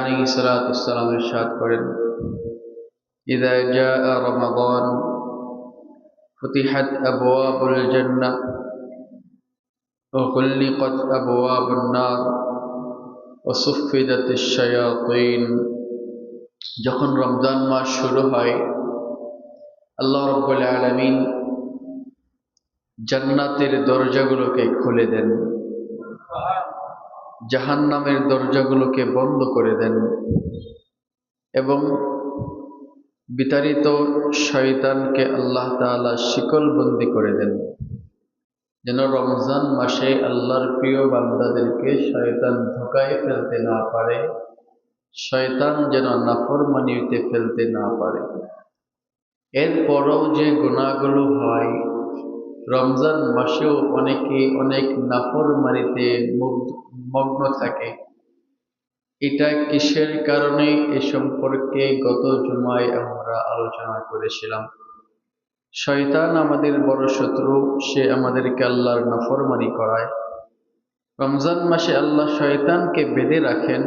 আলাইহিস সালাতু ওয়াসসালাম ইরশাদ করেন, ইযা জাআ রমাদান ফুতিহাত আবওয়াবুল জান্নাহ ওয়া গুল্লিকাত আবওয়াবুন নার ওয়া সুফফিদাতিশ শায়াতিন। যখন রমজান মাস শুরু হয়, আল্লাহ রাব্বুল আলামিন জান্নাতের দরজাগুলোকে খুলে দেন, জাহান্নামের দরজাগুলোকে বন্ধ করে দেন এবং বিতাড়িত শয়তানকে আল্লাহ তাআলা শিকলবন্দি করে দেন, যেন রমজান মাসে আল্লাহর প্রিয় বান্দাদেরকে শয়তান ধোঁকায় ফেলতে না পারে, শয়তান যেন নাফরমানিতে ফেলতে না পারে। এরপরও যে গুনাহগুলো হয়, রমজান মাসেও অনেকে অনেক নাফরমানিতে মগ্ন থাকে। এটা কিসের কারণে, এ সম্পর্কে গত জুমায় আমরা আলোচনা করেছিলাম। শয়তান আমাদের বড় শত্রু, সে আমাদেরকে আল্লাহর নাফরমানি করায়। রমজান মাসে আল্লাহ শয়তানকে বেঁধে রাখেন,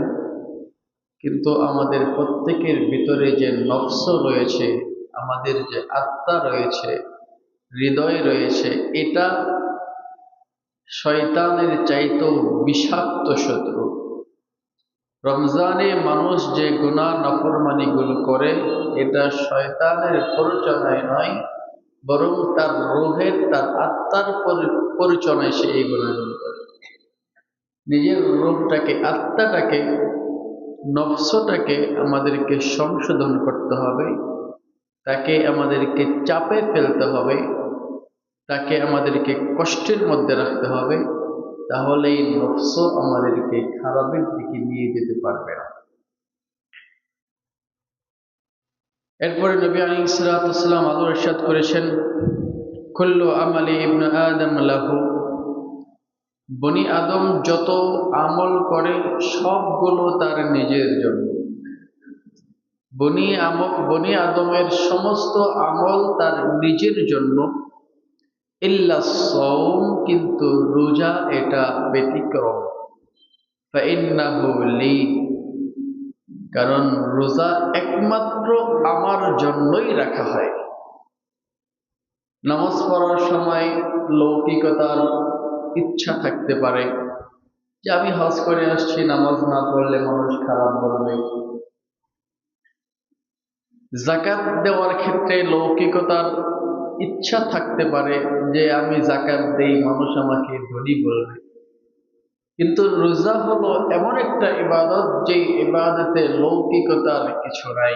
কিন্তু আমাদের প্রত্যেকের ভিতরে যে নফস রয়েছে, আমাদের যে আত্মা রয়েছে, হৃদয় রয়েছে, এটা শয়তানের চাইতেও বিষাক্ত শত্রু। রমজানে মানুষ যে গুনাহ নাফরমানিগুলো করে, এটা শয়তানের প্ররোচনায় নয়, বরং তার রূহের, তার আত্মার প্ররোচনায় সে এই গুনাহগুলো করে। নিজের রূহটাকে, আত্মাটাকে, নফসটাকে আমাদেরকে সংশোধন করতে হবে, তাকে আমাদেরকে চাপে ফেলতে হবে, তাকে আমাদেরকে কষ্টের মধ্যে রাখতে হবে, তাহলে এই নফস আমাদেরকে খারাপের দিকে নিয়ে যেতে পারবে না। এরপরে নবী আলাইহিস সালাতু ওয়াসসালাম আরো ইরশাদ করেছেন, কুল্লু আমালি ইবনে আদম লাহু, বনি আদম যত আমল করে সবগুলো তার নিজের জন্য। বনি আদমের সমস্ত আমল তার নিজের জন্য, ইল্লা সাওম, কিন্তু রোজা এটা ব্যতিক্রম। ফাইন্নাহু লি, কারণ রোজা একমাত্র আমার জন্যই রাখা হয়। নামাজ পড়ার সময় লৌকিকতার ইচ্ছা থাকতে পারে, যে আমি হজ করে আসছি, নামাজ না পড়লে মানুষ খারাপ বলবে। যাকাত দেওয়ার ক্ষেত্রে লৌকিকতার ইচ্ছা থাকতে পারে, যে আমি যাকাত দেই, মানুষ আমাকে ধনী বলবে। কিন্তু রোজা হলো এমন একটা ইবাদত, যে ইবাদতে লৌকিকতার কিছু নাই।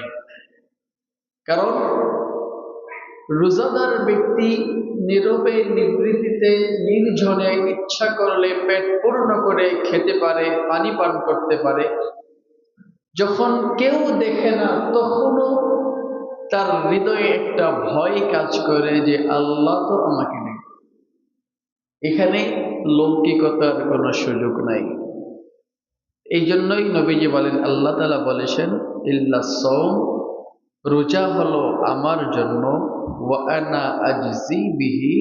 কারণ রোজাদার ব্যক্তি নীরবে, নিবৃত্তিতে, নির্জনে ইচ্ছা করলে পেট পূর্ণ করে খেতে পারে, পানি পান করতে পারে। যখন কেউ দেখে না, তখনও তার হৃদয়ে একটা ভয় কাজ করে, যে আল্লাহ তো আমাকে নেই। এখানে লৌকিকতার কোনো সুযোগ নাই। এই জন্যই নবীজি বলেন, আল্লাহ তাআলা বলেছেন, ইল্লা সাওম, রোজা হলো আমার জন্য, ওয়া আনা আজজি বিহি,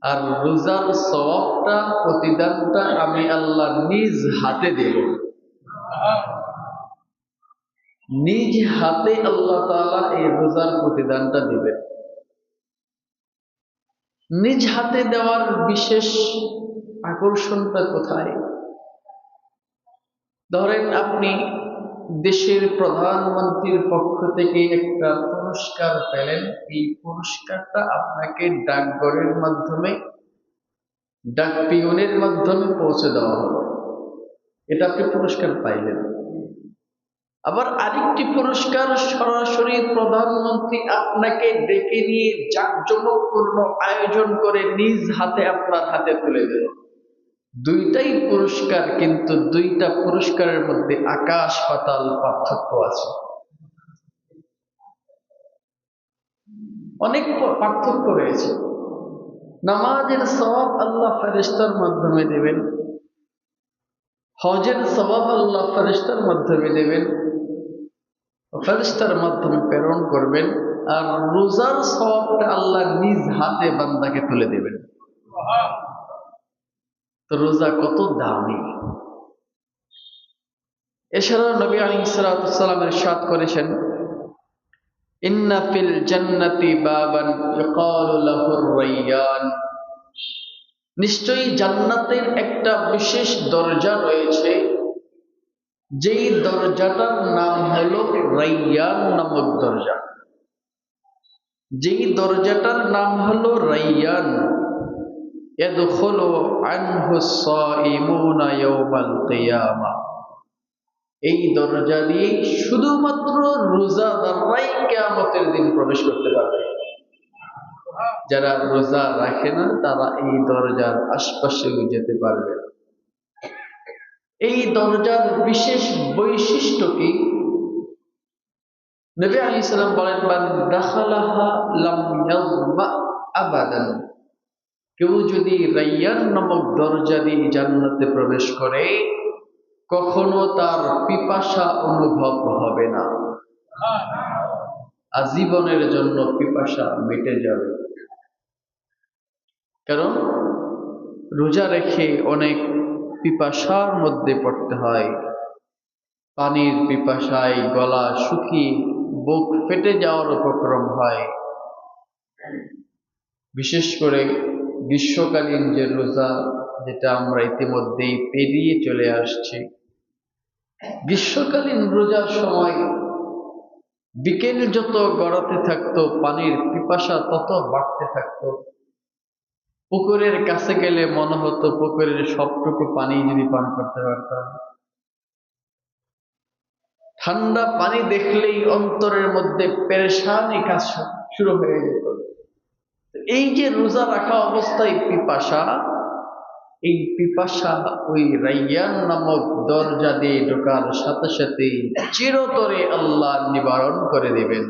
আর রোজার সওয়াবটা, প্রতিদানটা আমি আল্লাহ নিজ হাতে দেব। নিজ হাতে আল্লাহ তাআলা এই রোজার প্রতিদানটা দিবেন। নিজ হাতে দেওয়ার বিশেষ আকর্ষণটা কোথায়? ধরেন আপনি দেশের প্রধানমন্ত্রীর পক্ষ থেকে একটা পুরস্কার পেলেন, এই পুরস্কারটা আপনাকে ডাকঘরের মাধ্যমে, ডাক পিয়নের মাধ্যমে পৌঁছে দেওয়া হলো, এটা আপনি পুরস্কার পাইলেন। আবার আরেকটি পুরস্কার, সরাসরি প্রধানমন্ত্রী আপনাকে ডেকে নিয়ে জাঁকজমকপূর্ণ আয়োজন করে নিজ হাতে আপনার হাতে তুলে দিল। দুইটাই পুরস্কার, কিন্তু দুইটা পুরস্কারের মধ্যে আকাশ পাতাল পার্থক্য আছে। অনেক পার্থক্য রয়েছে। নামাজের সওয়াব আল্লাহ ফেরেশতার মাধ্যমে দেবেন, হজের সওয়াব আল্লাহ ফেরেশতার মাধ্যমে দেবেন, ফেরেশতার মাধ্যমে প্রেরণ করবেন, আর রোজার সওয়াবটা আল্লাহ নিজ হাতে বান্দাকে তুলে দেবেন। তো রোজা কত দামি! এছাড়াও নবী আলাইহিস সালাতু ওয়াস সালাম ইরশাদ করেছেন, ইন্না ফিল জান্নাতি বাবান ইউকালু লাহুর রায়্যান, নিশ্চয়ই জান্নাতের একটা বিশেষ দরজা রয়েছে, যেই দরজাটার নাম হলো রায়্যান নামক দরজা। যেই দরজাটার নাম হলো রায়্যান, ইয়াদখুলু আনহু সাইমুনা ইয়াওমাল কিয়ামা, এই দরজা দিয়ে শুধুমাত্র রোজাদাররাই কিয়ামতের দিন প্রবেশ করতে পারবে। যারা রোজা রাখে না তারা এই দরজার আশপাশেও যেতে পারবে না। এই দরজার বিশেষ বৈশিষ্ট্য কি? নবী আলাইহিস সালাম বলেন, মান দাখালাহা লাম ইয়াযমা আবাদান, কেউ যদি রায়্যান নামক দরজা দিয়ে জান্নাতে প্রবেশ করে কখনো তার পিপাসা অনুভব হবে না, আজীবনের জন্য পিপাসা মিটে যাবে। কারণ রোজা রেখে অনেক পিপাসার মধ্যে পড়তে হয়, পানির পিপাসায় গলা শুকিয়ে বুক ফেটে যাওয়ার উপক্রম হয়। বিশেষ করে গ্রীষ্মকালীন যে রোজা, যেটা আমরা ইতিমধ্যেই পেরিয়ে চলে আসছি, গ্রীষ্মকালীন রোজার সময় বিকেল যত গড়াতে থাকতো পানির পিপাসা তত বাড়তে থাকতো। পুকুরের কাছে গেলে মনে হতো পুকুরের সবটুকু পানি যদি পান করতে পারতাম। ঠান্ডা পানি দেখলেই অন্তরের মধ্যে পেরেশানি কাজ শুরু হয়ে যেত। এই যে রোজা রাখা অবস্থায় পিপাসা, এই পিপাসা ওই রায়্যান নামক দরজা দিয়ে ঢোকার সাথে সাথে চিরতরে আল্লাহ নিবারণ করে দিবেন।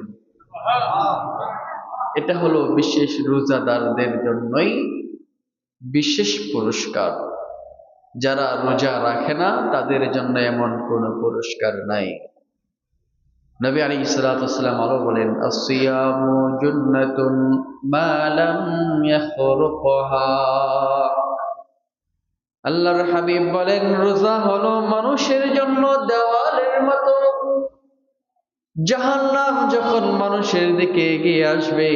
এটা হলো বিশেষ রোজাদারদের জন্যই বিশেষ পুরস্কার। যারা রোজা রাখে না তাদের জন্য এমন কোনো পুরস্কার নাই। নবী আলাইহিস সালাতু ওয়াস সালাম আরো বলেন, আসিয়ামু জুন্নাতুন মা লাম ইয়াখরুকহা, আল্লাহর হাবিব বলেন, রোজা হলো মানুষের জন্য দেওয়ালের মতো। জাহান্নাম যখন মানুষের দিকে এগিয়ে আসবে,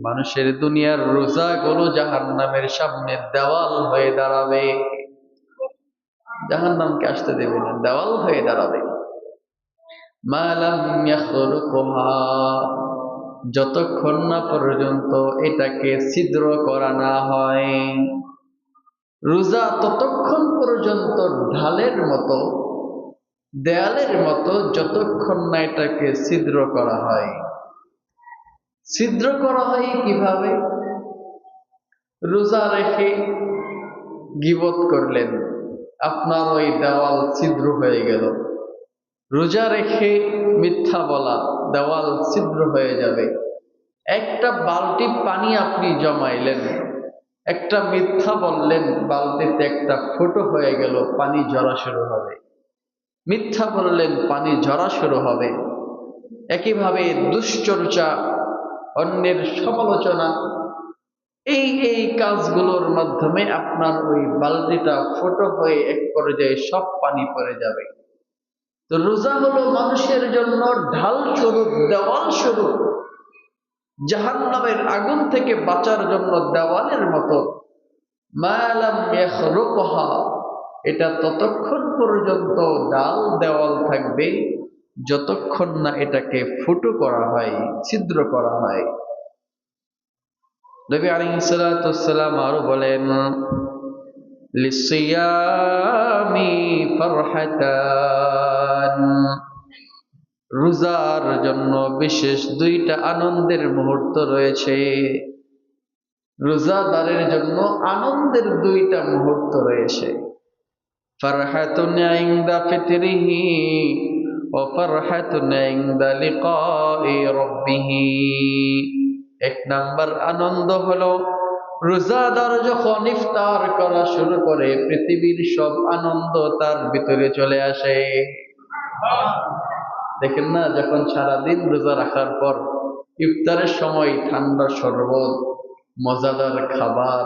মানুষের দুনিয়ার রোজাগুলো জাহান্নামের সামনে দেওয়াল হয়ে দাঁড়াবে। জাহান্নামকে আসতে দেবে না, দেওয়াল হয়ে দাঁড়াবে। মা লাম ইয়াখরুকহা, যতক্ষণ না পর্যন্ত এটাকে ছিদ্র করা না হয়। রোজা ততক্ষণ পর্যন্ত ঢালের মতো, দেয়ালের মতো, যতক্ষণ না এটাকে ছিদ্র করা হয়। ছিদ্র করা হয় কিভাবে? রোজা রেখে গীবত করলেন, আপনার ওই দেওয়াল ছিদ্র হয়ে গেল। রোজা রেখে মিথ্যা বলা, দেওয়াল ছিদ্র হয়ে যাবে। একটা বালতি পানি আপনি জমাইলেন, একটা মিথ্যা বললেন, বালতিতে একটা ফুটো হয়ে গেল, পানি ঝরা শুরু হবে। মিথ্যা বললেন, পানি ঝরা শুরু হবে। একইভাবে দুশ্চর্চা, অন্যের সমালোচনা, এই কাজগুলোর মাধ্যমে আপনার ওই বালতিটা ফুটো হয়ে এক পর্যায়ে সব পানি পড়ে যাবে। তো রোজা হলো মানুষের জন্য ঢাল স্বরূপ, দেওয়াল স্বরূপ, জাহান্নামের আগুন থেকে বাঁচার জন্য দেওয়ালের মতো। মা লাম ইয়াখরুকহা, এটা ততক্ষণ পর্যন্ত ডাল দেওয়াল থাকবে যতক্ষণ না এটাকে ফুটো করা হয়, ছিদ্র করা হয়। নবী আলাইহিস সালাতু ওয়াস সালাম আরো বলেন, লিসিয়ামি ফারহাতান, রোজার জন্য বিশেষ দুইটা আনন্দের মুহূর্ত রয়েছে। রোজাদারের জন্য আনন্দের দুইটা মুহূর্ত রয়েছে। ফারহাতুন ইনদা ফিতরিহি ওয়া ফারহাতুন ইনদা লিকাই রাব্বিহি। এক নাম্বার আনন্দ হলো রোজাদার যখন ইফতার করা শুরু করে, পৃথিবীর সব আনন্দ তার ভিতরে চলে আসে। দেখেন না, যখন সারাদিন রোজা রাখার পর ইফতারের সময় ঠান্ডা শরবত, মজাদার খাবার,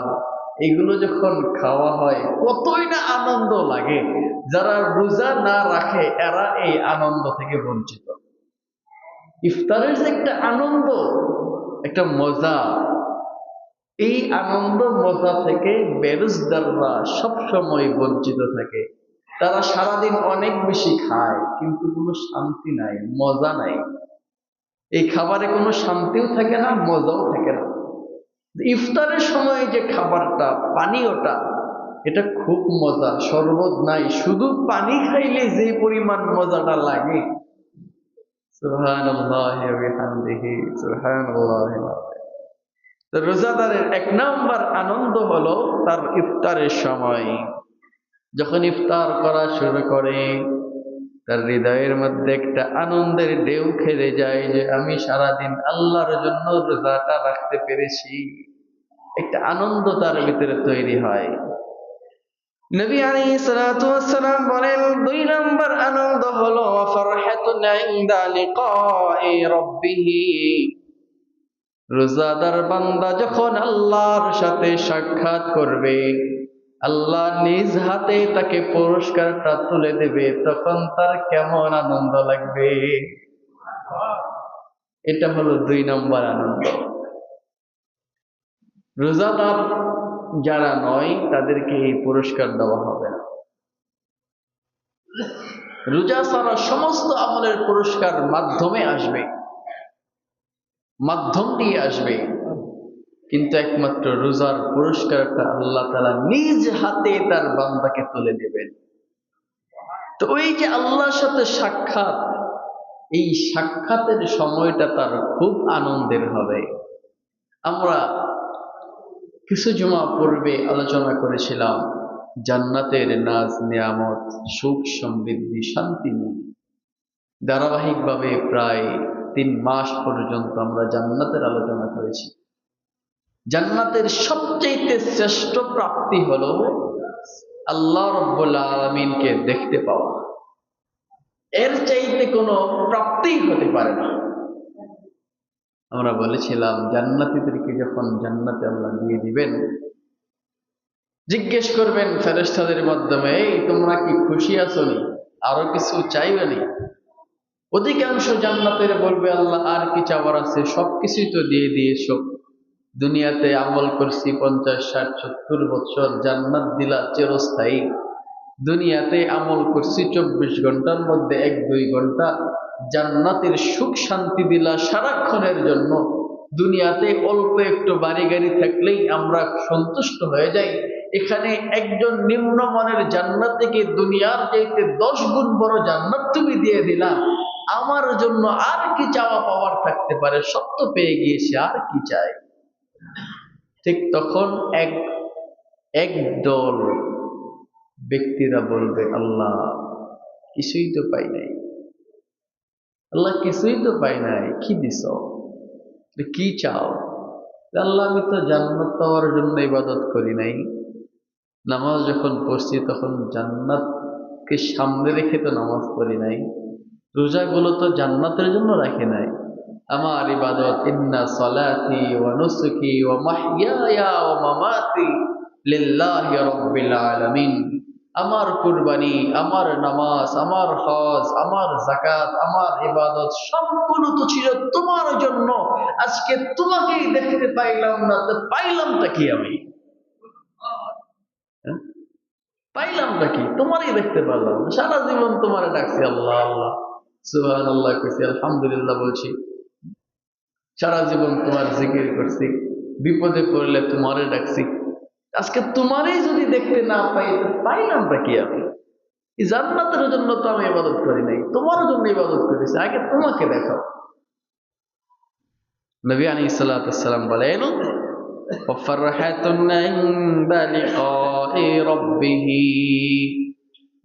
এগুলো যখন খাওয়া হয় কতই না আনন্দ লাগে। যারা রোজা না রাখে এরা এই আনন্দ থেকে বঞ্চিত। ইফতারের যে একটা আনন্দ, একটা মজা, এই আনন্দ মজা থেকে বেরোজদাররা সবসময় বঞ্চিত থাকে। তারা সারাদিন অনেক বেশি খায় কিন্তু কোনো শান্তি নাই, মজা নাই। এই খাবারে কোনো শান্তিও থাকে না, মজাও থাকে না। ইফতারের সময় যে খাবারটা, পানীয়টা, এটা খুব মজা। শরবত নাই, শুধু পানি খাইলে যে পরিমাণ মজাটা লাগে, সুবহানাল্লাহি ওয়া বিহামদিহি সুবহানাল্লাহি। তো রোজাদারের এক নাম্বার আনন্দ হলো তার ইফতারের সময়। যখন ইফতার করা শুরু করে তার হৃদয়ের মধ্যে একটা আনন্দের ঢেউ খেলে যায় যে আমি সারাদিন আল্লাহর জন্য রোজাটা রাখতে পেরেছি। একটা আনন্দ তার ভিতরে তৈরি হয়। নবী আলাইহিস সালাতু ওয়াস সালাম বলেন, দুই নাম্বার আনন্দ হলো ফারহাতুন ইনদা লিকাই রাব্বিহি। রোজাদার বান্দা যখন আল্লাহর সাথে সাক্ষাৎ করবে, আল্লাহ নিজ হাতে তাকে পুরস্কারটা তুলে দেবে, তখন তার কেমন আনন্দ লাগবে। এটা হলো দুই নম্বর আনন্দ। রোজাদার যারা নয় তাদেরকে এই পুরস্কার দেওয়া হবে না। রোজা ছাড়া সমস্ত আমলের পুরস্কার মাধ্যমে আসবে, মাধ্যম দিয়ে আসবে, কিন্তু একমাত্র রোজার পুরস্কারটা আল্লাহ তাআলা নিজ হাতে তার বান্দাকে তুলে দেবেন। তো ওই যে আল্লাহর সাথে সাক্ষাৎ, এই সাক্ষাতের সময়টা তার খুব আনন্দের হবে। আমরা কিছু জুমা পূর্বে আলোচনা করেছিলাম জান্নাতের নাজ নিয়ামত, সুখ সমৃদ্ধি, শান্তি নিয়ে। ধারাবাহিকভাবে প্রায় 3 মাস পর্যন্ত আমরা জান্নাতের আলোচনা করেছি। জান্নাতের সবচেয়ে শ্রেষ্ঠ প্রাপ্তি হলো আল্লাহ রাব্বুল আলামিনকে দেখতে পাওয়া। এর চাইতে কোনো প্রাপ্তিই হতে পারে না। আমরা বলেছিলাম জান্নাতীদেরকে যখন জান্নাতে আল্লাহ দিয়ে দিবেন, জিজ্ঞেস করবেন ফেরেশতাদের মাধ্যমে, এই তোমরা কি খুশি আছো নি, আরো কিছু চাইবে নি? অধিকাংশ জান্নাতের বলবে, আল্লাহ আর কি চাওয়ার আছে, সবকিছুই তো দিয়ে দিয়েছো। দুনিয়াতে আমল করছি 50, 60, 70 বছর, জান্নাত দিলা চিরস্থায়ী। দুনিয়াতে আমল করছি 24 ঘন্টার মধ্যে 1-2 ঘন্টা, জান্নাতের সুখ শান্তি দিলা সারাক্ষণের জন্য। দুনিয়াতে অল্প একটু বাড়ি গাড়ি থাকলেই আমরা সন্তুষ্ট হয়ে যাই, এখানে একজন নিম্নমানের জান্নাত থেকে দুনিয়ার চাইতে 10 গুণ বড় জান্নাত তুমি দিয়ে দিলা, আমার জন্য আর কি চাওয়া পাওয়ার থাকতে পারে? সব তো পেয়ে গিয়েছে, আর কি চাই? ঠিক তখন একদল ব্যক্তিরা বলবে, আল্লাহ কিছুই তো পাই নাই, আল্লাহ কিছুই তো পাই নাই, কি দিছ, কি চাও? আল্লাহ আমি তো জান্নাত পাওয়ার জন্য ইবাদত করি নাই, নামাজ যখন পড়ছি তখন জান্নাতকে সামনে রেখে তো নামাজ পড়ি নাই, রোজাগুলো তো জান্নাতের জন্য রাখি নাই। আমার ইবাদত, ইন্না সলাতি ওয়া নুসুকি ওয়া মাহইয়ায়া ওয়া মামাতি লিল্লাহি রাব্বিল আলামিন। আমার কুরবানি, আমার নামাজ, আমার হজ, আমার যাকাত, আমার ইবাদত সবগুলো তো ছিল তোমার জন্য। আজকে তোমাকেই দেখতে পাইলাম না, তো পাইলামটা কি আমি? পাইলামটা কি? তোমারই দেখতে পারলাম না। সারা জীবন তোমারে ডাকছি, আল্লাহ আল্লাহ, সুবহানাল্লাহ কইছি, আলহামদুলিল্লাহ বলছি, সারা জীবন তোমার জিকির করছি, বিপদে পড়লে তোমারে ডাকছি। আজকে তোমারই যদি দেখতে না পাই, পাইলামটা কি আমি? এই জান্নাতের জন্য তো আমি ইবাদত করি নাই, তোমার জন্য ইবাদত করেছি, আগে তোমাকে দেখাও। নবী আলাইহিস সালাতু ওয়াস সালাম বলেন, ফারহাতুন ইনদা লিকাই রাব্বিহি।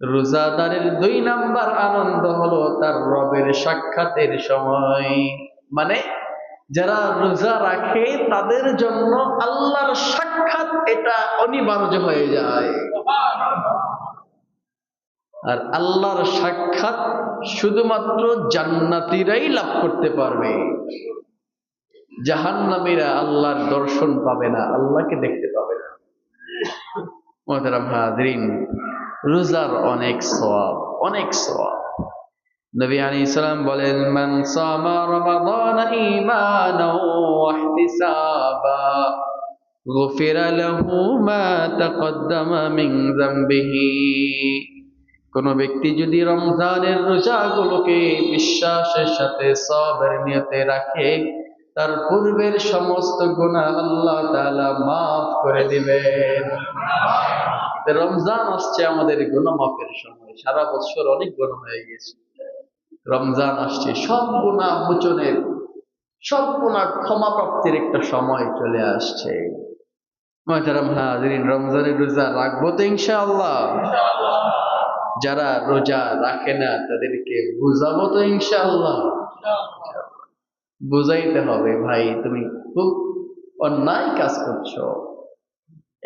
রোজাদারের 2 নাম্বার আনন্দ হলো তার রবের সাক্ষাতের সময়। মানে যারা রোজা রাখে তাদের জন্য আল্লাহর সাক্ষাৎ এটা অনিবার্য হয়ে যায়। আর আল্লাহর সাক্ষাৎ শুধুমাত্র জান্নাতীরাই লাভ করতে পারবে। জাহান্নামীরা আল্লাহর দর্শন পাবে না, আল্লাহকে দেখতে পাবে না। মুহতারাম হাজরিন, রোজার অনেক সওয়াব, অনেক সওয়াব। নবী আলাইহিস সালাম বলেন, মান সামা রমাদান ঈমানান ওয়া ইহতিসাবা গুফিরা লাহু মা তাকদ্দামা মিন যামবিহি। কোন ব্যক্তি যদি রমজানের রোজাগুলোকে বিশ্বাসের সাথে সবরের নিয়তে রাখে, তার পূর্বের সমস্ত গুনাহ আল্লাহ তাআলা মাফ করে দিবেন। রমজান আসছে, আমাদের গুনাহ মাফের সময়। সারা বছর অনেক গুনাহ হয়ে গেছে, রমজান আসছে সব গুনাহ মোচনের, সব গুনাহ ক্ষমা প্রাপ্তির একটা সময় চলে আসছে। মুহতারাম হাজিরিন, রমজানের রোজা রাখবো তো ইনশাআল্লাহ। যারা রোজা রাখে না তাদেরকে বুঝাবো তো ইনশাআল্লাহ। বুঝাইতে হবে, ভাই তুমি খুব অন্যায় কাজ করছো।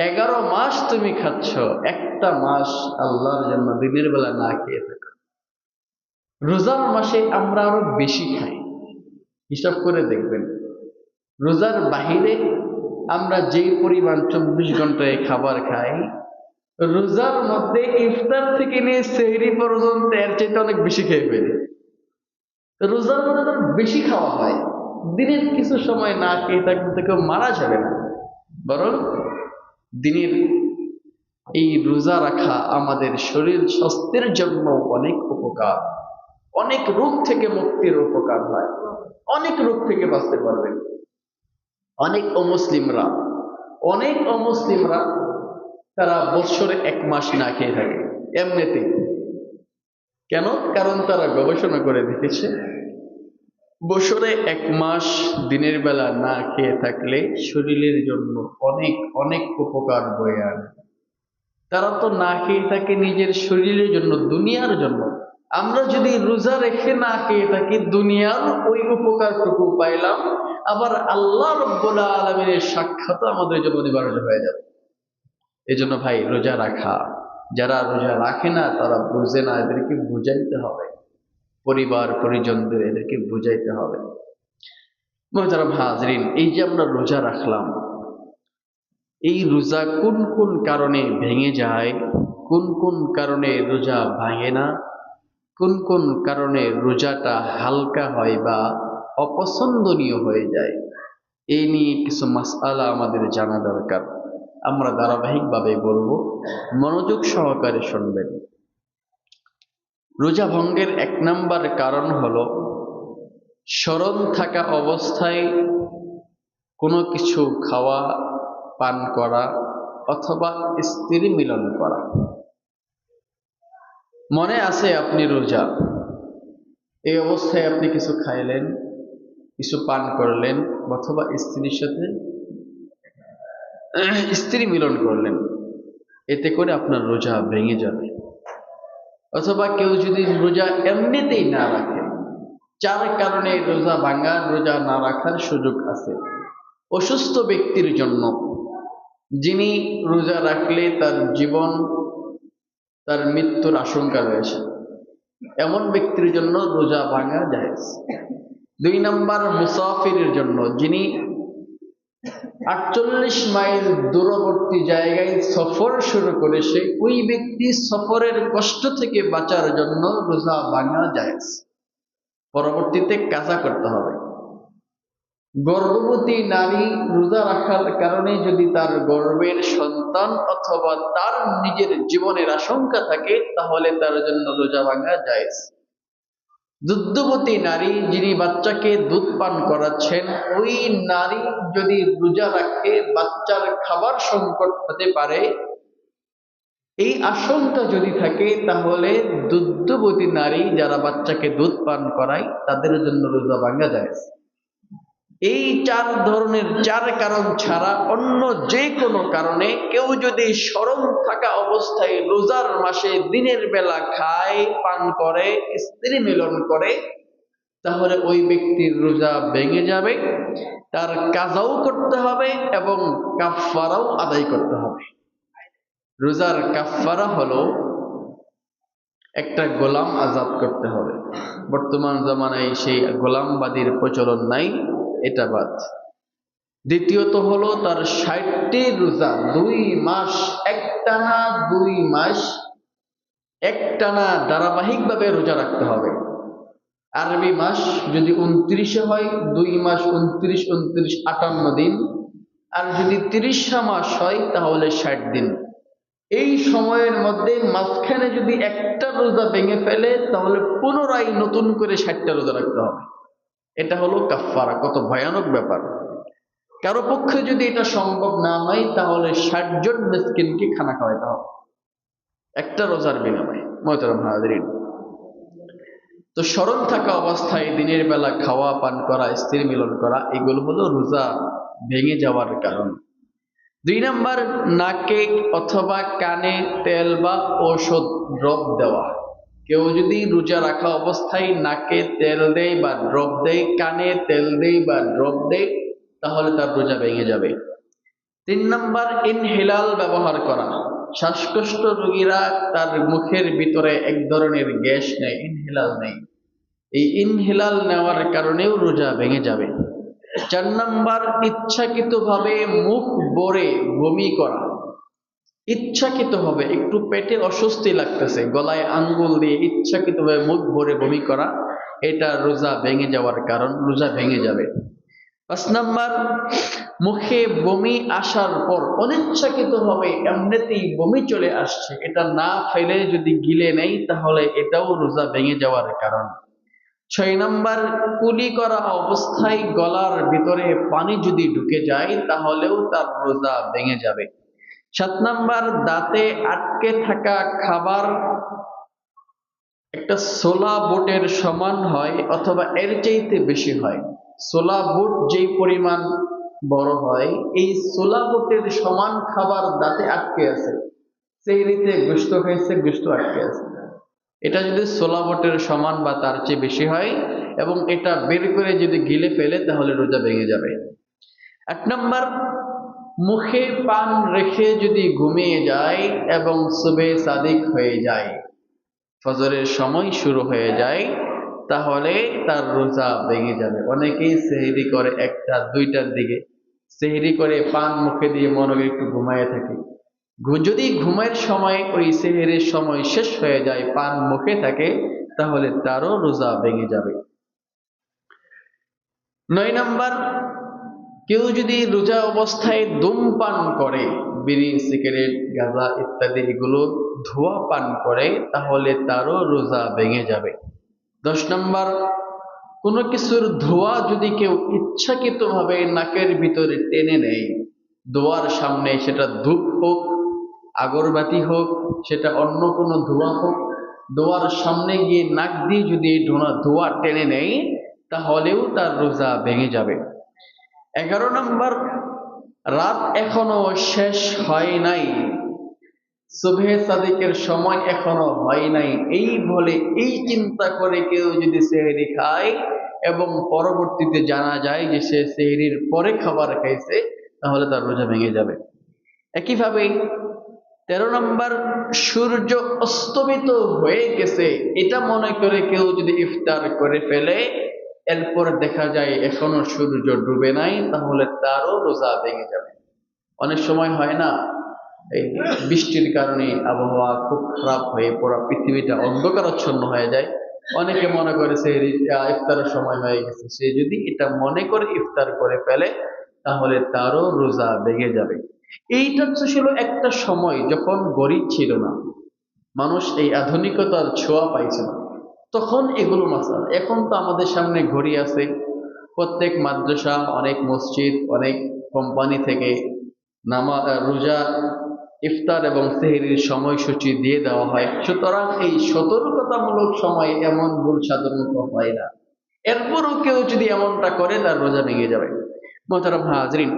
11 মাস তুমি খাচ্ছ, একটা মাস আল্লাহর জন্য দিনের বেলা না খেয়ে থাকো। রোজার মাসে আমরা আরো বেশি খাই, হিসাব করে দেখবেন। রোজার বাহিরে আমরা যে পরিমাণ 24 ঘন্টায় খাবার খাই, রোজার মধ্যে ইফতার থেকে নিয়ে সেহরি পর্যন্ত এর চাইতে অনেক বেশি খেয়ে ফেলি। রোজার মধ্যে তো বেশি খাওয়া হয়, দিনের কিছু সময় না খেয়ে থাকলে তো কেউ মারা যাবে না, বরং দিনের এই রোজা রাখা আমাদের শরীর স্বাস্থ্যের জন্য অনেক উপকার, অনেক রোগ থেকে মুক্তির উপকার হয়, অনেক রোগ থেকে বাঁচতে পারবেন। অনেক অমুসলিমরা তারা বছরে 1 মাস না খেয়ে থাকে এমনিতেই। কেন? কারণ তারা গবেষণা করে দেখেছে, বছরে 1 মাস দিনের বেলা না খেয়ে থাকলে শরীরের জন্য অনেক অনেক উপকার বয়ে আনে। তারা তো না খেয়ে থাকে নিজের শরীরের জন্য, দুনিয়ার জন্য। আমরা যদি রোজা রেখে না খেয়ে থাকি, দুনিয়ার ওই উপকারটুকু পাইলাম, আবার আল্লাহ রাব্বুল আলামিনের সাক্ষাৎ আমাদের জন্য অনিবার্য হয়ে যাবে। এই জন্য ভাই, রোজা রাখা, যারা রোজা রাখে না তারা বুঝে না, এদেরকে বুঝাইতে হবে, পরিবার পরিজনদের এদেরকে বুঝাইতে হবে। মুহতারাম হাজরিন, এই যে আমরা রোজা রাখলাম, এই রোজা কোন কোন কারণে ভেঙে যায়, কোন কোন কারণে রোজা ভাঙে না, কোন কোন কারণে রোজাটা হালকা হয় বা অপছন্দনীয় হয়ে যায়, এই নিয়ে কিছু মাসআলা আমাদের জানা দরকার। আমরা ধারাবাহিকভাবে বলবো, মনোযোগ সহকারে শুনবেন। রোজা ভঙ্গের 1 নাম্বার কারণ হলো স্মরণ থাকা অবস্থায় কোনো কিছু খাওয়া, পান করা অথবা স্ত্রী মিলন করা। মনে আছে আপনি রোজা, এই অবস্থায় আপনি কিছু খাইলেন, কিছু পান করলেন, অথবা স্ত্রীর সাথে স্ত্রী মিলন করলেন, এতে করে আপনার রোজা ভেঙে যাবে। অথবা কেউ যদি রোজা এমনিতেই না রাখে, 4 কারণে রোজা ভাঙার, রোজা না রাখার সুযোগ আছে। অসুস্থ ব্যক্তির জন্য, যিনি রোজা রাখলে তার জীবন, তার মৃত্যুর আশঙ্কা রয়েছে, এমন ব্যক্তির জন্য রোজা ভাঙা জায়েজ। 2 নাম্বার, মুসাফিরের জন্য, যিনি 48 মাইল দূরবর্তী জায়গায় সফর শুরু করেছে, ওই ব্যক্তি সফরের কষ্ট থেকে বাঁচার জন্য রোজা ভাঙা জায়েজ, পরবর্তীতে কাজা করতে হবে। গর্ভবতী নারী রোজা রাখার কারণে যদি তার গর্ভের সন্তান অথবা তার নিজের জীবনের আশঙ্কা থাকে, তাহলে তার জন্য রোজা ভাঙা জায়েজ। দুগ্ধবতী নারী, যিনি বাচ্চাকে দুধ পান করাচ্ছেন, ওই নারী যদি রোজা রাখে, বাচ্চার খাবার সংকট হতে পারে, এই আশঙ্কা যদি থাকে, তাহলে দুগ্ধবতী নারী যারা বাচ্চাকে দুধ পান করায়, তাদের জন্য রোজা ভাঙা জায়েজ। এই 4 ধরনের 4 কারণ ছাড়া অন্য যে কোনো কারণে কেউ যদি স্মরণ থাকা অবস্থায় রোজার মাসে দিনের বেলা খায়, পান করে, স্ত্রী মিলন করে, তাহলে ওই ব্যক্তির রোজা ভেঙে যাবে, তার কাজাও করতে হবে এবং কাফফারাও আদায় করতে হবে। রোজার কাফফারা হলো একটা গোলাম আজাদ করতে হবে। বর্তমান জামানায় সেই গোলামবাদীর প্রচলন নাই, এটা বাদ। দ্বিতীয়ত হলো তার 60টি রোজা 2 মাস একটানা, 2 মাস একটানা ধারাবাহিকভাবে রোজা রাখতে হবে। আরবি মাস যদি 29 হয়, 2 মাস 29, 29, 58 দিন। আর যদি 30 মাস হয় তাহলে 60 দিন। এই সময়ের মধ্যে মাঝখানে যদি একটা রোজা ভেঙে ফেলে তাহলে পুনরায় নতুন করে 60টা রোজা রাখতে হবে। এটা হলো কাফফারা। কত ভয়ানক ব্যাপার! কারো পক্ষে যদি এটা সম্ভব না হয় তাহলে 60 জন মিসকিনকে খানা খাওয়াইতে হবে একটা রোজার বিনিময়ে। মোহতারাম হাজিরিন, তো স্মরণ থাকা অবস্থায় দিনের বেলা খাওয়া পান করা, স্ত্রী মিলন করা, এগুলো হলো রোজা ভেঙে যাওয়ার কারণ। 2 নাম্বার, নাকে অথবা কানে তেল বা ঔষধ ড্রপ দেওয়া। কেউ যদি রোজা রাখা অবস্থায় নাকে তেল দেয় বা ড্রপ দেয়, কানে তেল দেয় বা ড্রপ দেয়, তাহলে তার রোজা ভেঙে যাবে। 3 নাম্বার, ইনহেলাল ব্যবহার করা। শ্বাসকষ্ট রোগীরা তার মুখের ভিতরে এক ধরনের গ্যাস নেয়, ইনহেলাল নেয়। এই ইনহেলাল নেওয়ার কারণেও রোজা ভেঙে যাবে। 4 নাম্বার, ইচ্ছাকৃতভাবে মুখ ভরে বমি করা। ইচ্ছাকৃতভাবে একটু পেটে অস্বস্তি লাগতেছে, গলায় আঙ্গুল দিয়ে ইচ্ছাকৃতভাবে মুখ ভরে বমি করা, এটা রোজা ভেঙে যাওয়ার কারণ, রোজা ভেঙে যাবে। 5 নাম্বার, মুখে বমি আসার পর অনিচ্ছাকৃতভাবে এমনিতেই বমি চলে আসছে, এটা না ফেলে যদি গিলে নেই তাহলে এটাও রোজা ভেঙে যাওয়ার কারণ। 6 নাম্বার, কুলি করা অবস্থায় গলার ভিতরে পানি যদি ঢুকে যায় তাহলেও তার রোজা ভেঙে যাবে। 7 নাম্বার, দাঁতে আটকে থাকা খাবার একটা ছোলা বুটের সমান হয় অথবা এর চাইতে বেশি হয়। ছোলা বুট যেই পরিমাণ বড় হয়, এই ছোলা বুটের সমান খাবার দাঁতে আটকে আছে। সেহরিতে গোশত খাইছে, গোশত আটকে আছে। এটা যদি ছোলা বুটের সমান বা তার চেয়ে বেশি হয় এবং এটা বের করে যদি গিলে ফেলে তাহলে রোজা ভেঙে যাবে। 8 নাম্বার, মুখে পান রেখে যদি ঘুমিয়ে যায় এবং সুবে সাদিক হয়ে যায়, ফজরের সময় শুরু হয়ে যায়, তাহলে তার রোজা ভেঙে যাবে। অনেকেই সেহরি করে 1টা 2টার দিকে, সেহরি করে পান মুখে দিয়ে মনে একটু ঘুমায় থাকে। যদি ঘুমের সময় ওই সেহরির সময় শেষ হয়ে যায়, পান মুখে থাকে, তাহলে তারও রোজা ভেঙে যাবে। 9 নাম্বার, কেউ যদি রোজা অবস্থায় ধূমপান করে, বিড়ি, সিগারেট, গাঁজা ইত্যাদি এগুলো ধোঁয়া পান করে, তাহলে তারও রোজা ভেঙে যাবে। 10 নাম্বার, কোনো কিছুর ধোঁয়া যদি কেউ ইচ্ছাকৃতভাবে নাকের ভিতরে টেনে নেয়, দোয়ার সামনে, সেটা ধূপ হোক, আগরবাতি হোক, সেটা অন্য কোনো ধোঁয়া হোক, দোয়ার সামনে গিয়ে নাক দিয়ে যদি ধোঁয়া টেনে নেয় তাহলেও তার রোজা ভেঙে যাবে। 11 নাম্বার, রাত এখনো শেষ হয় নাই, সুবহে সাদিকের সময় এখনো হয় নাই, এই বলে এই চিন্তা করে কেউ যদি সেহরি খায় এবং পরবর্তীতে জানা যায় যে সে সেহরির পরে খাবার খাইছে, তাহলে তার রোজা ভেঙে যাবে। একইভাবে 13 নাম্বার, সূর্য অস্তমিত হয়ে গেছে এটা মনে করে কেউ যদি ইফতার করে ফেলে, এরপর দেখা যায় এখনো সূর্য ডুবে নাই, তাহলে তারও রোজা ভেঙে যাবে। অনেক সময় হয় না, এই বৃষ্টির কারণে আবহাওয়া খুব খারাপ হয়ে পুরো পৃথিবীটা অন্ধকারাচ্ছন্ন হয়ে যায়, অনেকে মনে করে সে ইফতারের সময় হয়ে গেছে, সে যদি এটা মনে করে ইফতার করে ফেলে তাহলে তারও রোজা ভেঙে যাবে। এইটা ছিল একটা সময় যখন গরিব ছিল না, মানুষ এই আধুনিকতার ছোঁয়া পাইছে না, তখন এগুলো মাসাল। এখন তো আমাদের সামনে ঘড়ি আছে, প্রত্যেক মাদ্রাসা, অনেক মসজিদ, অনেক কোম্পানি থেকে রোজা, ইফতার এবং সেহরির সময়সূচি দিয়ে দেওয়া হয়। সুতরাং এই সতর্কতামূলক সময় এমন ভুল সাধারণত হয় না। এরপরও কেউ যদি এমনটা করে তার রোজা ভেঙে যাবে। মোহতারাম হাজরিন,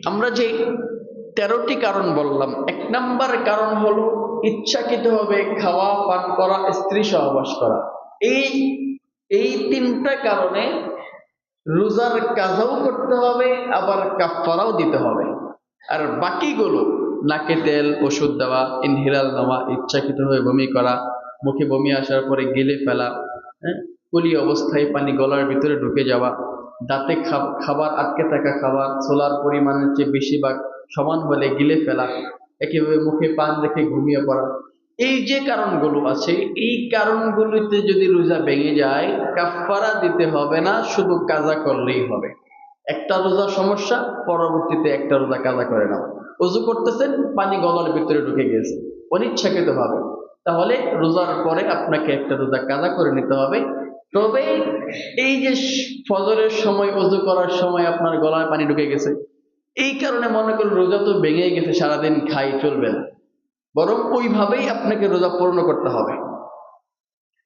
আমরা যে 13টি কারণ বললাম, 1 নাম্বার কারণ হলো ইচ্ছাকৃতভাবে খাওয়া পান করা, স্ত্রী সহবাস করা। এই 3টা কারণে রোজার কাজাও করতে হবে, আবার কাফারাও দিতে হবে। আর বাকিগুলো, নাকে তেল, ওষুধ দেওয়া, ইনহেলাল নেওয়া, ইচ্ছাকৃতভাবে বমি করা, মুখে বমি আসার পরে গিলে ফেলা, কুলি অবস্থায় পানি গলার ভিতরে ঢুকে যাওয়া, দাঁতে খাবার আটকে থাকা খাবার ছোলার পরিমাণের চেয়ে বেশি বা সমান হলে গিলে ফেলা, একেবারে মুখে পান রেখে ঘুমিয়ে পড়া, এই যে কারণগুলো আছে, এই কারণগুলিতে যদি রোজা ভেঙে যায় কাফফারা দিতে হবে না, শুধু কাজা করলেই হবে। একটা রোজা সমস্যা, পরবর্তীতে একটা রোজা কাজা করে নাও। ওযু করতেছেন, পানি গলার ভিতরে ঢুকে গেছে অনিচ্ছাকৃত ভাবে, তাহলে রোজার পরে আপনাকে একটা রোজা কাজা করে নিতে হবে। তবে এই যে ফজরের সময় ওযু করার সময় আপনার গলায় পানি ঢুকে গেছে, এই কারণে মনে করুন রোজা তো ভেঙে গেছে, সারাদিন খাই, চলবে না, বরং ওইভাবেই আপনাকে রোজা পূর্ণ করতে হবে,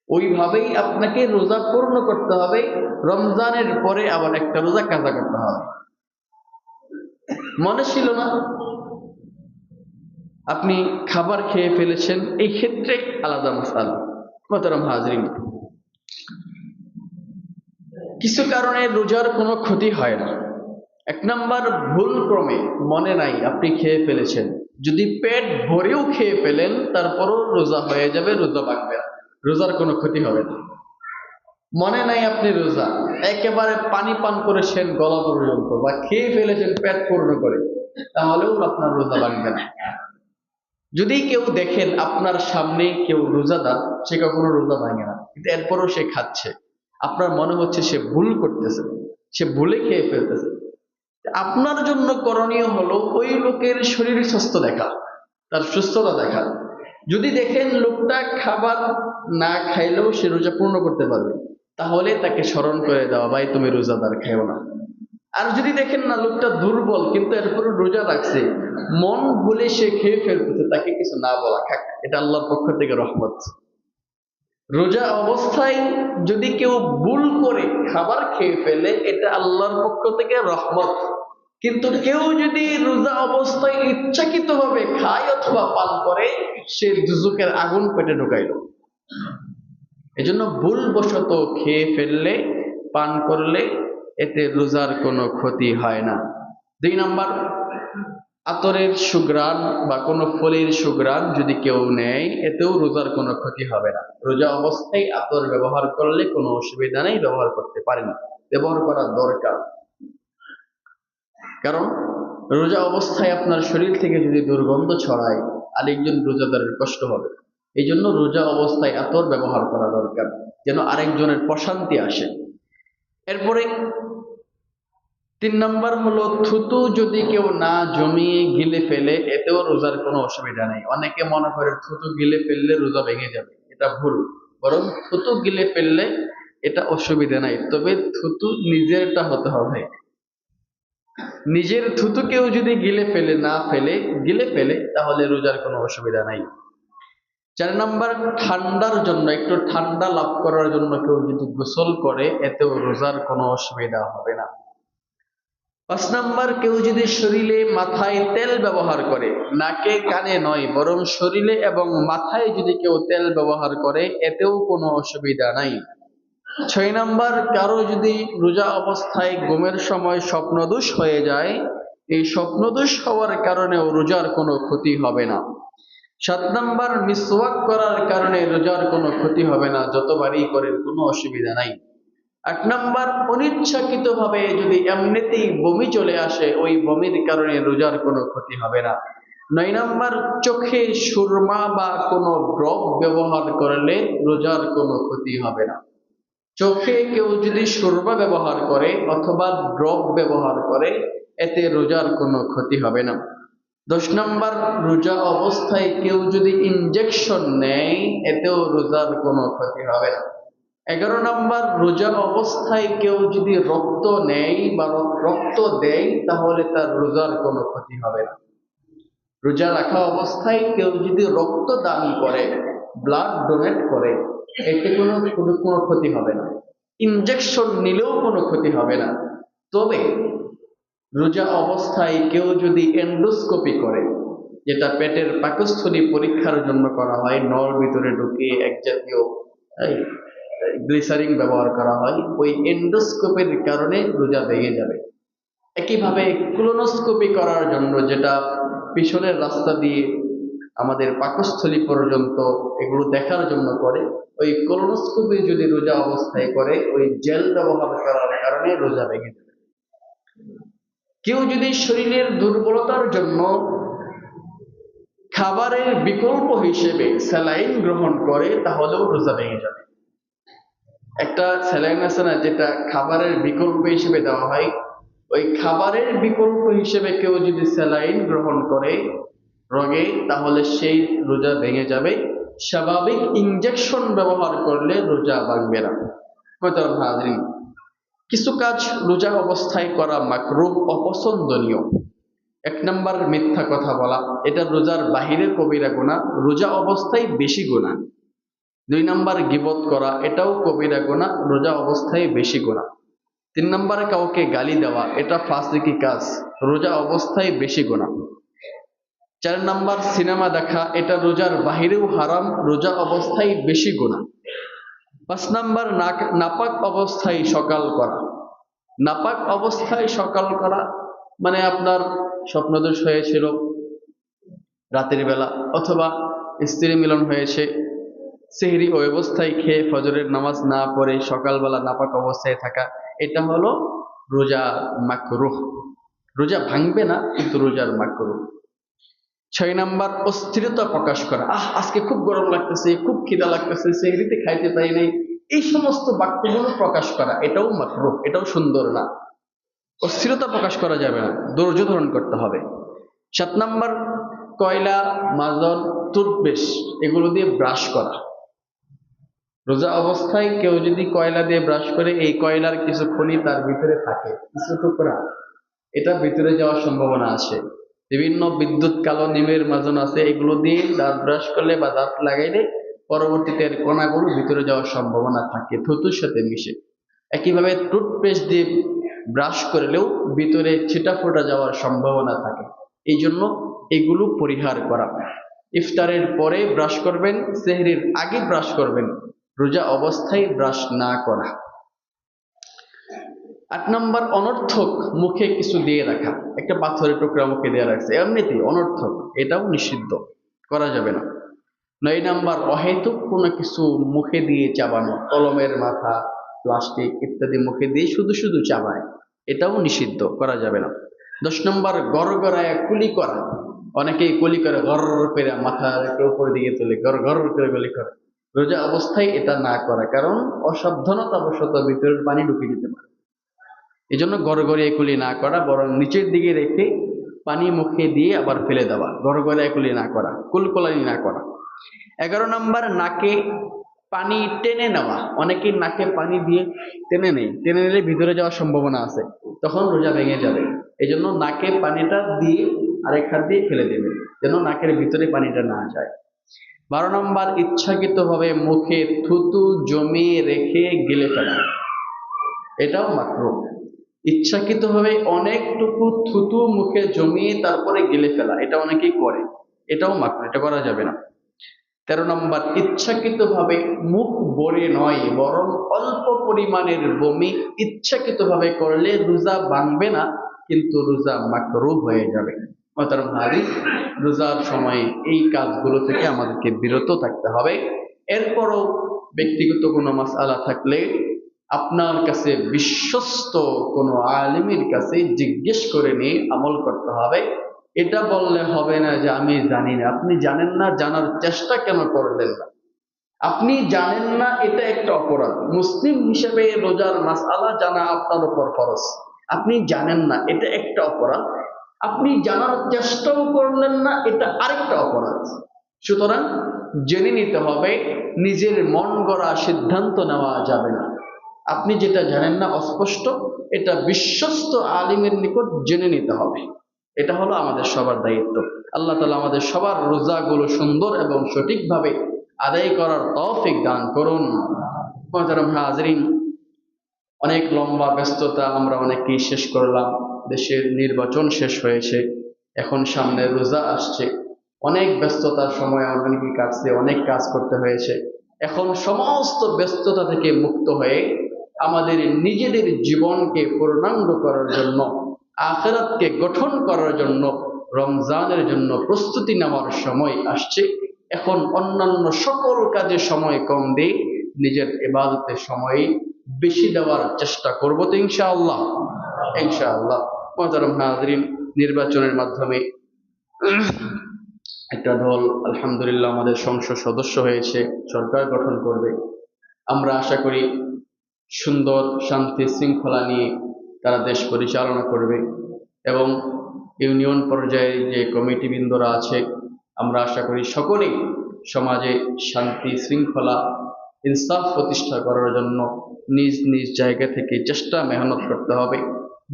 ওইভাবেই আপনাকে রোজা পূর্ণ করতে হবে। রমজানের পরে আবার একটা রোজা কাজা করতে হবে। মনে ছিল না আপনি খাবার খেয়ে ফেলেছেন, এই ক্ষেত্রে আলাদা মাসালা। মোহতারাম হাজরিন, কিছু কারণে রোজার কোনো ক্ষতি হয় না। এক নাম্বার, ভুল ক্রমে মনে নাই আপনি খেয়ে ফেলেছেন, যদি পেট ভরেও খেয়ে ফেলেন তারপরও রোজা হয়ে যাবে, রোজা ভাঙবে না, রোজার কোনো ক্ষতি হবে না। মনে নাই আপনি রোজা, একেবারে পানি পান করেছেন গলা পর্যন্ত বা খেয়ে ফেলেছেন পেট পূর্ণ করে, তাহলেও আপনার রোজা ভাঙবে না। যদি কেউ দেখেন আপনার সামনে কেউ রোজাদার, সে কখনো রোজা ভাঙে না, কিন্তু এরপরও সে খাচ্ছে, আপনার মনে হচ্ছে সে ভুল করতেছে, সে ভুলে খেয়ে ফেলতেছে, আপনার জন্য করণীয় হলো ওই লোকের শরীর স্বাস্থ্য দেখা, তার সুস্থতা দেখা। যদি দেখেন লোকটা খাবার না খাইলেও সে রোজা পূর্ণ করতে পারবে, তাহলে তাকে স্মরণ করে দেওয়া, ভাই তুমি রোজাদার, খাইও না। আর যদি দেখেন না লোকটা দুর্বল কিন্তু এরপরে রোজা রাখছে, মন ভুলে সে খেয়ে ফেলতেছে, তাকে কিছু না বলা, খাক, এটা আল্লাহর পক্ষ থেকে রহমত। রোজা অবস্থায় যদি কেউ ভুল করে খাবার খেয়ে ফেলে, এটা আল্লাহর পক্ষ থেকে রহমত। কিন্তু কেউ যদি রোজা অবস্থায় ইচ্ছাকৃত ভাবে খায় অথবা পান করে, সে দুজকের আগুন পেটে ঢুকাইল। এজন্য ভুলবশত খেয়ে ফেললে, পান করলে এতে রোজার কোনো ক্ষতি হয় না। 2 নাম্বার, আতরের সুঘ্রাণ বা কোনো ফলের সুঘ্রাণ যদি কেউ নেয়, এতেও রোজার কোনো ক্ষতি হবে না। রোজা অবস্থায় আতর ব্যবহার করলে কোনো অসুবিধা নেই, ব্যবহার করতে পারেন, ব্যবহার করা দরকার। কারণ রোজা অবস্থায় আপনার শরীর থেকে যদি দুর্গন্ধ ছড়ায়, আরেকজন রোজাদারের কষ্ট হবে। এই জন্য রোজা অবস্থায় আতর ব্যবহার করা দরকার, যেন আরেকজনের প্রশান্তি আসে। এরপরে 3 নাম্বার হলো, থুতু যদি কেউ না জমিয়ে গিলে ফেলে, এতেও রোজার কোনো অসুবিধা নেই। অনেকে মনে করে থুতু গিলে ফেললে রোজা ভেঙে যাবে, এটা ভুল। বরং থুতু গিলে ফেললে এটা অসুবিধা নাই, তবে থুতু নিজেরটা হতে হবে। নিজের থুতু কেউ যদি গিলে ফেলে, না ফেলে গিলে ফেলে, তাহলে রোজার কোনো অসুবিধা নাই। 4 নাম্বার, ঠান্ডার জন্য, একটু ঠান্ডা লাভ করার জন্য কেউ যদি গোসল করে, এতেও রোজার কোনো অসুবিধা হবে না। 5 নাম্বার, কেউ যদি শরীরে মাথায় তেল ব্যবহার করে, নাকে কানে নয়, বরং শরীরে এবং মাথায় যদি কেউ তেল ব্যবহার করে, এতেও কোনো অসুবিধা নাই। 6 নাম্বার, কারো যদি রোজা অবস্থায় ঘুমের সময় স্বপ্নদোষ হয়ে যায়, এই স্বপ্নদোষ হওয়ার কারণেও রোজার কোনো ক্ষতি হবে না। 7 নাম্বার, মিসওয়াক করার কারণে রোজার কোনো ক্ষতি হবে না, যতবারই করেন কোনো অসুবিধা নাই। 8 নাম্বার, অনিচ্ছাকৃত ভাবে যদি এমনিতেই বমি চলে আসে, ওই বমির কারণে রোজার কোনো ক্ষতি হবে না। 9 নাম্বার, চোখে সুরমা বা কোনো ড্রপ ব্যবহার করলে রোজার কোনো ক্ষতি হবে না। চোখে কেউ যদি সুরমা ব্যবহার করে অথবা ড্রপ ব্যবহার করে, এতে রোজার কোনো ক্ষতি হবে না। 10 নাম্বার, রোজা অবস্থায় কেউ যদি ইনজেকশন নেয়, এতেও রোজার কোনো ক্ষতি হবে না। 11 নাম্বার, রোজা অবস্থায় কেউ যদি রক্ত নেয় বা রক্ত দেয়, তাহলে তার রোজার কোনো ক্ষতি হবে না। রোজা রাখা অবস্থায় কেউ যদি রক্ত দান করে, ব্লাড ডোনেট করে, এতে কোনো ক্ষতি হবে না। ইনজেকশন নিলেও কোনো ক্ষতি হবে না। তবে রোজা অবস্থায় কেউ যদি এন্ডোস্কোপি করে, যেটা পেটের পাকস্থলী পরীক্ষার জন্য করা হয়, নর ভিতরে ঢুকিয়ে এক জাতীয় গ্লিসারিন ব্যবহার করা হয়, ওই এন্ডোস্কোপির কারণে রোজা ভেঙে যাবে। একইভাবে কোলোনোস্কোপি করার জন্য, যেটা পিছনের রাস্তা দিয়ে আমাদের পাকস্থলী পর্যন্ত এগুলো দেখার জন্য করে। ওই কোলোনোস্কোপি যদি রোজা অবস্থায় করে, ওই জেল ব্যবহার করার কারণে রোজা ভেঙে যাবে। কেউ যদি শরীরের দুর্বলতার জন্য খাবারের বিকল্প হিসেবে স্যালাইন গ্রহণ করে, তাহলেও রোজা ভেঙে যাবে। একটা স্যালাইন আছে না, যেটা খাবারের বিকল্প হিসেবে দেওয়া হয়, ওই খাবারের বিকল্প হিসেবে কেউ যদি স্যালাইন গ্রহণ করে রোগে, তাহলে সেই রোজা ভেঙে যাবে। স্বাভাবিক ইনজেকশন ব্যবহার করলে রোজা ভাঙবে না। কিছু কাজ রোজা অবস্থায় করা মাকরুহ, অপছন্দনীয়। 1 নাম্বার, মিথ্যা কথা বলা, এটা রোজার বাহিরের কবিরা গুনাহ, রোজা অবস্থায় বেশি গুনাহ। 2 নাম্বার, গীবত করা, এটাও কবিরা গুনাহ, রোজা অবস্থায় বেশি গুনাহ। 3 নাম্বারে কাউকে গালি দেওয়া, এটা ফাসিকি কাজ, রোজা অবস্থায় বেশি গুনাহ। 4 নাম্বার, সিনেমা দেখা, এটা রোজার বাহিরেও হারাম, রোজা অবস্থায় বেশি গুনাহ। 5 নাম্বার, নাপাক অবস্থায় সকাল করা। নাপাক অবস্থায় সকাল করা মানে আপনার স্বপ্নদোষ হয়েছিল রাতের বেলা, অথবা স্ত্রী মিলন হয়েছে, সেহরি ওই অবস্থায় খেয়ে ফজরের নামাজ না পড়ে সকালবেলা নাপাক অবস্থায় থাকা, এটা হলো রোজা মাকরুহ। রোজা ভাঙবে না, কিন্তু রোজার মাকরুহ। 6 নাম্বার, অস্থিরতা প্রকাশ করা, আজকে খুব গরম লাগতেছে, খুব খিদা লাগতেছে, সেহরিতে খাইতে পাই নাই, এই সমস্ত বাক্যগুলো প্রকাশ করা, এটাও মাকরুহ, এটাও সুন্দর না। অস্থিরতা প্রকাশ করা যাবে না, ধৈর্য ধারণ করতে হবে। 7 নাম্বার, কয়লা, মাজন, টুথপেস্ট এগুলো দিয়ে ব্রাশ করা। রোজা অবস্থায় কেউ যদি কয়লা দিয়ে ব্রাশ করে, এই কয়লার কিছু খনি তার ভিতরে থাকে, কিছু টুকরা, এটা ভিতরে যাওয়ার সম্ভাবনা আছে। বিভিন্ন বিদ্যুৎ কালো নিমের মাজন আছে, এগুলো দিয়ে দাঁত ব্রাশ করলে বা দাঁত লাগাইলে পরবর্তীতে কণাগুলো ভিতরে যাওয়ার সম্ভাবনা থাকে থুতুর সাথে মিশে। একইভাবে টুথপেস্ট দিয়ে ব্রাশ করলেও ভিতরে ছিটা ফোটা যাওয়ার সম্ভাবনা থাকে, এই জন্য এগুলো পরিহার করা। ইফতারের পরে ব্রাশ করবেন, সেহরির আগে ব্রাশ করবেন, রোজা অবস্থায় ব্রাশ না করা। 8 নাম্বার, অনর্থক মুখে কিছু দিয়ে রাখা, একটা পাথরের টুকরা মুখে দিয়ে রাখছে, এমনিতেই অনর্থক, এটাও নিষিদ্ধ, করা যাবে না। 9 নাম্বার, অহেতুক কোনো কিছু মুখে দিয়ে চাবানো, কলমের মাথা, প্লাস্টিক ইত্যাদি মুখে দিয়ে শুধু শুধু চাবায়, এটাও নিষিদ্ধ, করা যাবে না। 10 নম্বর, গড়গড়ায় কুলি করা, অনেকেই কুলি করে গড় করে মাথার উপর দিকে তুলে গড় গড় করে গুলি করে, রোজা অবস্থায় এটা না করা, কারণ অসাবধানতা বশত ভিতরের পানি ঢুকে দিতে পারে। এই জন্য গড়গড়িয়ে কুলি না করা, বরং নিচের দিকে রেখে পানি মুখে দিয়ে আবার ফেলে দেওয়া, গড়গড়িয়ে কুলি না করা, কুলকুলানি না করা। 11 নম্বর, নাকে পানি টেনে নেওয়া, অনেকেই নাকে পানি দিয়ে টেনে নেই, টেনে নিলে ভিতরে যাওয়ার সম্ভাবনা আছে, তখন রোজা ভেঙে যাবে। এই জন্য নাকে পানিটা দিয়ে আরেক হাত দিয়ে ফেলে দেবে, যেন নাকের ভিতরে পানিটা না যায়। 12 নম্বর, ইচ্ছাকৃতভাবে মুখে থুতু জমিয়ে রেখে গিলে ফেলা, এটাও মাকরুহ। ইচ্ছাকৃতভাবে অনেকটুকু থুতু মুখে জমিয়ে তারপরে গিলে ফেলা, এটা অনেকেই করে, এটাও মাকরুহ, এটা করা যাবে না। 13 নম্বর, ইচ্ছাকৃতভাবে মুখ ভরে নয়, বরং অল্প পরিমাণের বমি ইচ্ছাকৃতভাবে করলে রোজা ভাঙবে না, কিন্তু রোজা মাকরুহ হয়ে যাবে। মোহতারাম হাজির, রোজার সময় এই কাজগুলো থেকে আমাদেরকে বিরত থাকতে হবে। এরপরও ব্যক্তিগত কোনো মাসআলা থাকলে আপনার কাছে বিশ্বস্ত কোনো আলিমের কাছে জিজ্ঞেস করে নিয়ে আমল করতে হবে। এটা বললে হবে না যে আমি জানি না। আপনি জানেন না, জানার চেষ্টা কেন করলেন না? আপনি জানেন না, এটা একটা অপরাধ। মুসলিম হিসেবে রোজার মাসআলা জানা আপনার উপর ফরজ। আপনি জানেন না, এটা একটা অপরাধ। আপনি জানার চেষ্টাও করলেন না, এটা আরেকটা অপরাধ। সুতরাং জেনে নিতে হবে, নিজের মন গড়া সিদ্ধান্ত নেওয়া যাবে না। আপনি যেটা জানেন না, অস্পষ্ট, এটা বিশ্বস্ত আলিমের নিকট জেনে নিতে হবে। এটা হলো আমাদের সবার দায়িত্ব। আল্লাহ তাআলা আমাদের সবার রোজাগুলো সুন্দর এবং সঠিকভাবে আদায় করার তৌফিক দান করুন। মুহতারাম হাজিরিন, অনেক লম্বা ব্যস্ততা আমরা অনেকেই শেষ করলাম। দেশের নির্বাচন শেষ হয়েছে, এখন সামনে রোজা আসছে, অনেক ব্যস্ততার সময় অনেকেই কাটছে, অনেক কাজ করতে হয়েছে। এখন সমস্ত ব্যস্ততা থেকে মুক্ত হয়ে আমাদের নিজেদের জীবনকে পূর্ণাঙ্গ করার জন্য, আখিরাতকে গঠন করার জন্য রমজানের জন্য প্রস্তুতি নেওয়ার সময় আসছে। এখন অন্যান্য সকল কাজে সময় কম দিয়ে নিজের ইবাদতের সময় বেশি দেওয়ার চেষ্টা করব তো ইনশাআল্লাহ। ইনশাআল্লাহ মুহতারাম হাজরিন, নির্বাচনের মাধ্যমে একটা দল আলহামদুলিল্লাহ আমাদের সংসদ সদস্য হয়েছে, সরকার গঠন করবে। আমরা আশা করি সুন্দর শান্তি শৃঙ্খলা নিয়ে তারা দেশ পরিচালনা করবে এবং ইউনিয়ন পর্যায়ে যে কমিটিবৃন্দরা আছে আমরা আশা করি সকলেই সমাজে শান্তি শৃঙ্খলা ইনসাফ প্রতিষ্ঠা করার জন্য নিজ নিজ জায়গা থেকে চেষ্টা মেহনত করতে হবে।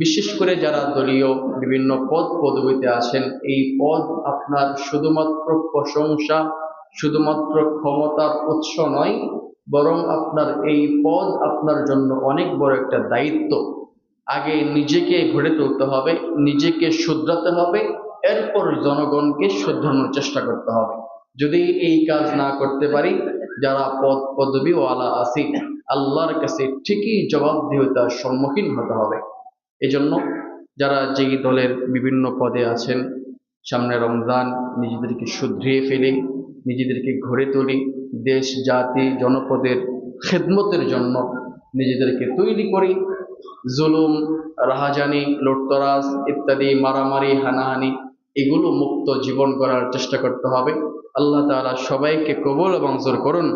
বিশেষ করে যারা দলীয় বিভিন্ন পদ পদবিতে আছেন, এই পদ আপনার শুধুমাত্র প্রশংসা, শুধুমাত্র ক্ষমতার উৎস নয়, বরং আপনার এই পদ আপনার জন্য অনেক বড় একটা দায়িত্ব। আগে নিজেকে গড়ে তুলতে হবে, নিজেকে শুধরাতে হবে, এরপর জনগণকে শুধরানোর চেষ্টা করতে হবে। যদি এই কাজ না করতে পারি, যারা পদ পদবিওয়ালা আছি আল্লাহর কাছে ঠিকই জবাবদিহিতার সম্মুখীন হতে হবে। এজন্য যারা যেই দলের বিভিন্ন পদে আছেন, সামনে রমজান, নিজেদেরকে শুধরিয়ে ফেলে, নিজেদেরকে গড়ে তুলি, দেশ জাতি জনপদের খেদমতের জন্য নিজেদেরকে তৈরি করি। জুলুম, রাহাজানি, লুটতরাজ ইত্যাদি মারামারি হানাহানি এগুলো মুক্ত জীবন গড়ার চেষ্টা করতে হবে। আল্লাহ তাআলা সবাইকে কবুল এবং মঞ্জুর করুন।